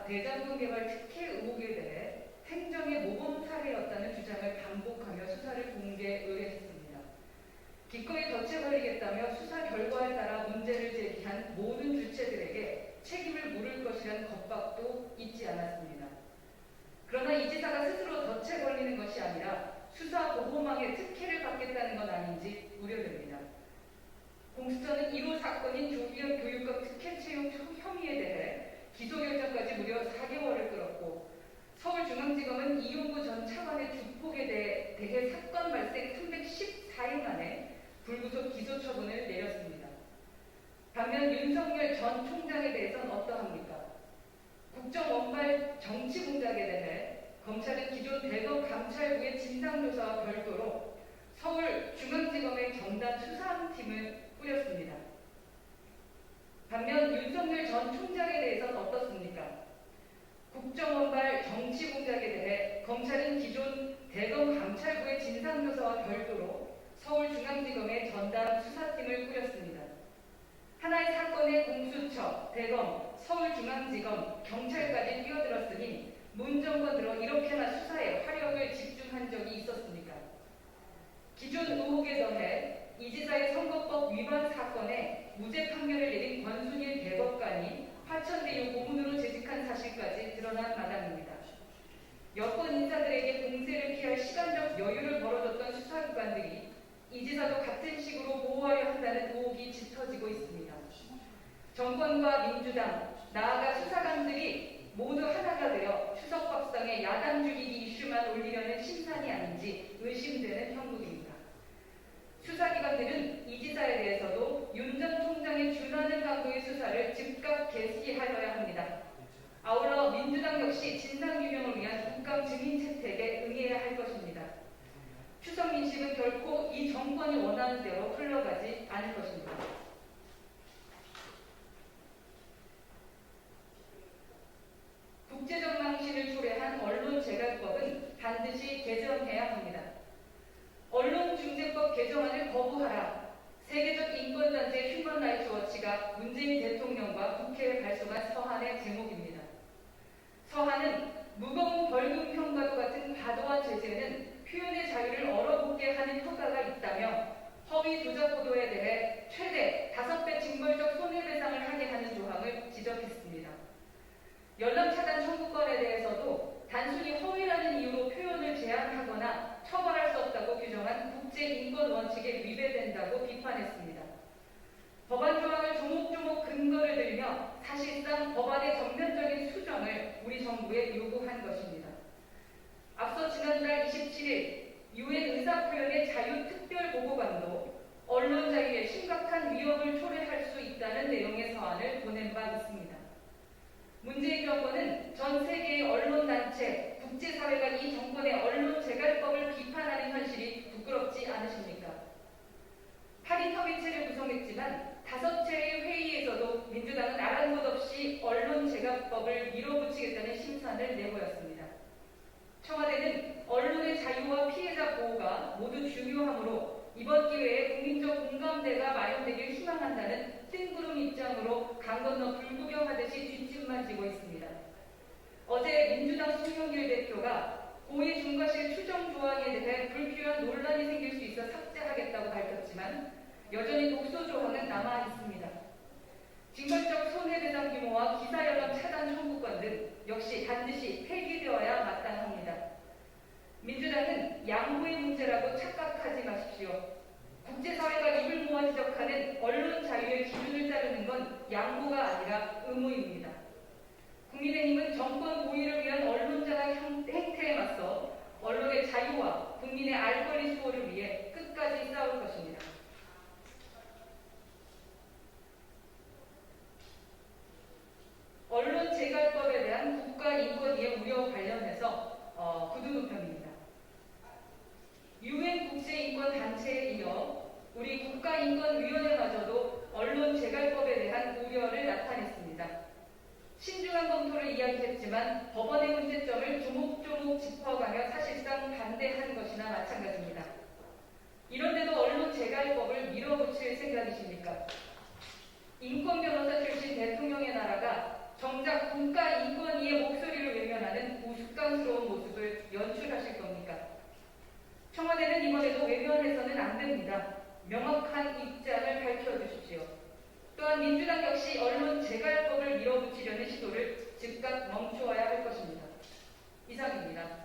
씨가 대장동 개발 특혜 의혹에 대해 행정의 모범 사례였다는 주장을 반복하며 수사를 공개 의뢰했습니다. 기꺼이 덫에 걸리겠다며 수사 결과에 따라 문제를 제기한 모든 주체들에게 책임을 물을 것이란 겁박도 잊지 않았습니다. 그러나 이 지사가 스스로 덫에 걸리는 것이 아니라 수사 보호망에 특혜를 받겠다는 건 아닌지 우려됩니다. 공수처는 1호 사건인 조기현 교육감 특혜 채용 혐의에 대해 기소 결정까지 무려 4개월을 끌었고, 서울중앙지검은 이용구 전 차관의 주폭에 대해 사건 발생 314일 만에 불구속 기소 처분을 내렸습니다. 반면 윤석열 전 총장에 대해서는 어떠합니까? 국정원발 정치 공작에 대해 검찰은 기존 대검 감찰부의 진상조사와 별도로 서울중앙지검의 전담 수사팀을 꾸렸습니다. 반면 윤석열 전 총장에 대해서는 어떻습니까? 국정원발 정치 공작에 대해 검찰은 기존 대검 감찰부의 진상조사와 별도로 서울중앙지검의 전담 수사팀을 꾸렸습니다. 하나의 사건에 공수처, 대검, 서울중앙지검, 경찰까지 뛰어들었으니 문 정권 들어 이렇게나 수사에 화력을 집중한 적이 있었습니까? 기존 의혹에 더해 이 지사의 선거법 위반 사건에 무죄 판결을 내린 권순일 대법관이 화천대유 고문으로 재직한 사실까지 드러난 마당입니다. 여권 인사들에게 공세를 피할 시간적 여유를 벌어줬던 수사기관들이 이 지사도 같은 식으로 보호하려 한다는 의혹이 짙어지고 있습니다. 정권과 민주당, 나아가 수사관들이 모두 하나가 되어 추석 밥상에 야당 죽이기 이슈만 올리려는 심산이 아닌지 의심되는 형국입니다. 수사기관들은 이 지사에 대해서도 윤 전 총장의 준하는 강도의 수사를 즉각 개시하여야 합니다. 아울러 민주당 역시 진상규명을 위한 국감 증인 채택에 응해야 할 것입니다. 추석 민심은 결코 이 정권이 원하는 대로 흘러가지 않을 것입니다. 국제적 망신을 초래한 언론재갈법은 반드시 개정해야 합니다. 언론중재법 개정안을 거부하라. 세계적 인권단체 휴먼라이츠워치가 문재인 대통령과 국회에 발송한 서한의 제목입니다. 서한은 무거운 벌금 형과도 같은 과도한 제재는 표현의 자유를 얼어붙게 하는 효과가 있다며 허위 조작 보도에 대해 최대 5배 징벌적 손해배상을 하게 하는 조항을 지적했습니다. 연락 차단 청구권에 대해서도 단순히 허위라는 이유로 표현을 제한하거나 처벌할 수 없다고 규정한 국제인권 원칙에 위배된다고 비판했습니다. 법안 조항을 조목조목 근거를 들며 사실상 법안의 전면적인 수정을 우리 정부에 요구한 것입니다. 앞서 지난달 27일 유엔 의사표현의 자유특별보고관도 언론 자유에 심각한 위협을 초래할 수 있다는 내용의 서한을 보낸 바 있습니다. 문재인 정권은 전 세계의 언론단체, 국제사회가 이 정권의 언론재갈법을 비판하는 현실이 부끄럽지 않으십니까? 8인 협의체를 구성했지만 5차례의 회의에서도 민주당은 아랑곳 없이 언론재갈법을 밀어붙이겠다는 심산을 내보였습니다. 청와대는 언론의 자유와 피해자 보호가 모두 중요하므로 이번 기회에 국민적 공감대가 마련되길 희망한다는 뜬구름 입장으로 강 건너 불구경하듯이 뒷짐만 지고 있습니다. 어제 민주당 송영길 대표가 고위 중과실 추정 조항에 대해 불필요한 논란이 생길 수 있어 삭제하겠다고 밝혔지만 여전히 독소 조항은 남아 있습니다. 징벌적 손해배상 규모와 기사연합 차단 청구권 등 역시 반드시 폐기되어야 마땅합니다. 민주당은 양보의 문제라고 착각하지 마십시오. 국제사회가 입을 모아 지적하는 언론 자유의 기준을 자르는 건 양보가 아니라 의무입니다. 국민의힘은 정권 보위를 위한 언론장악 행태에 맞서 언론의 자유와 국민의 알 권리 수호를 위해 끝까지 싸울 것입니다. 언론재갈법에 대한 국가인권위의 우려 관련해서 구두노편입니다. 유엔 국제인권단체에 이어 우리 국가인권위원회마저도 언론재갈법에 대한 우려를 나타냈습니다. 신중한 검토를 이야기했지만 법원의 문제점을 조목조목 짚어가며 사실상 반대한 것이나 마찬가지입니다. 이런데도 언론재갈법을 밀어붙일 생각이십니까? 인권변호사 출신 대통령의 나라가 정작 국가 인권위의 목소리를 외면하는 우스꽝스러운 모습을 연출하실 겁니까? 청와대는 이번에도 외면해서는 안 됩니다. 명확한 입장을 밝혀주십시오. 또한 민주당 역시 언론 재갈법을 밀어붙이려는 시도를 즉각 멈추어야 할 것입니다. 이상입니다.